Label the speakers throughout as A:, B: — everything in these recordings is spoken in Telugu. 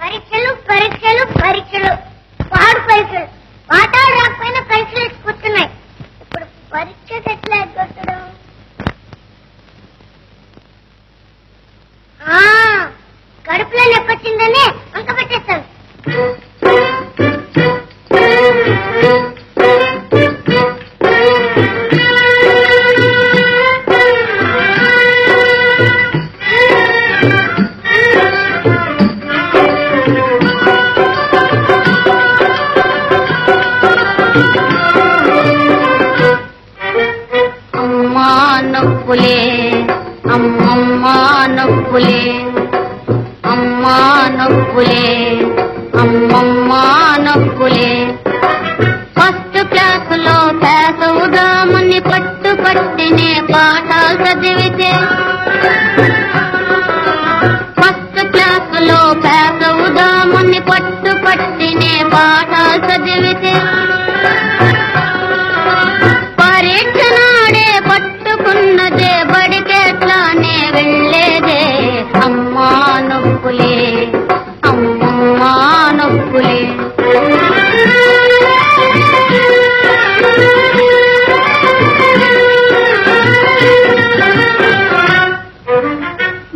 A: పరీక్షలు పరీక్షలు పరీక్షలు పాడు పరీక్షలు పాఠాలు రాకపోయినా పరీక్షలు వేసి కూర్చున్నాయి. ఇప్పుడు పరీక్ష ఎట్లా ఎగ్గొట్టడం? కడుపులో నొప్పొచ్చిందని వంక పెట్టేస్తాను.
B: అమ్మా నొప్పులే అమ్మమ్మా నొప్పులే అమ్మా నొప్పులే అమ్మమ్మా నొప్పులే. ఫస్ట్ క్లాసులో పాస్ అవుదామని పట్టు పట్టినే పాఠాలు చదివితే, ఫస్ట్ క్లాసులో పాస్ అవుదామని పట్టు పట్టినే పాఠాలు చదివితే, పరీక్ష నాడే పట్టుకున్నదే బడికెట్లానే వెళ్ళేదే. అమ్మా నొప్పులే అమ్మమ్మా నొప్పులే.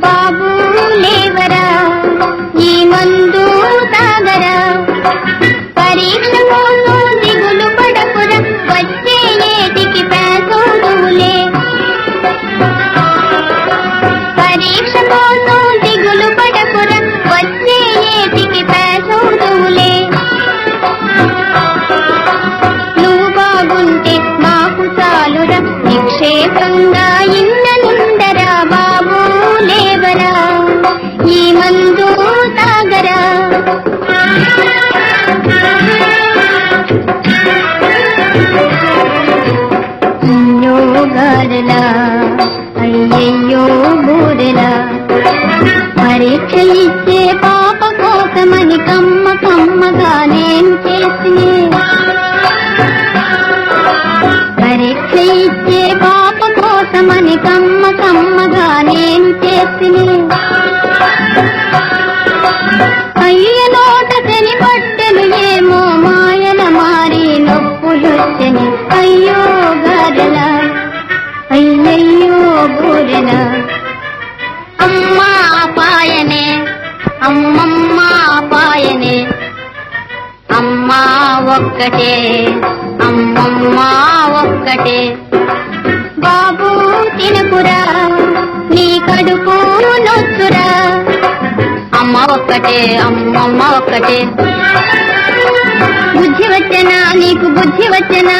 B: బాబు లేవరా ఈ మందు తాగరా, పరీక్ష కోసం దిగులు పడకురా, వచ్చే ఏటికి పేసోడులే. పరీక్ష కోసం దిగులు పడకురా, వచ్చే ఏటికి పేసోడులే. నువ్వు బాగుంటే మాకు చాలురా, నిక్షేపంగా ఇండనుండరా. బాబు లేవరా ఈ మందు తాగరా. అయ్యో గారెలా అయ్యయ్యో బూరెలా, పరీక్ష ఇచ్చే పాప కోసమని కమ్మ కమ్మగా నేను చేసినే. పరీక్ష ఇచ్చే పాప కోసమని కమ్మ కమ్మగా నేను చేసినే. అయ్య నోట శని పట్టెలు ఏమో మాయల మారి నొప్పులొచ్చని. అయ్యో గారెలా అయ్యయ్యో బూరెలా. అమ్మా పాయనే అమ్మమ్మా పాయనే, అమ్మా ఒక్కటే అమ్మమ్మా ఒక్కటే. బాబు తినకురా నీ కడుపు నొచ్చురా, అమ్మ ఒక్కటే అమ్మమ్మ ఒక్కటే. బుద్ధి వచ్చనా నీకు బుద్ధి వచ్చనా,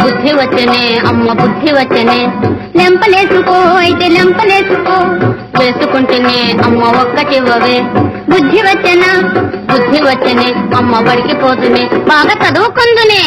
B: బుద్ధి వచ్చనే అమ్మ బుద్ధి వచ్చనే. లెంపలేసుకో అయితే లెంపలేసుకో, వేసుకుంటేనే అమ్మ ఒక్కటివ్వవే. బుద్ధి వచ్చనా బుద్ధి వచ్చనే అమ్మ బడికి పోతునే, బాగా చదువుకుందునే.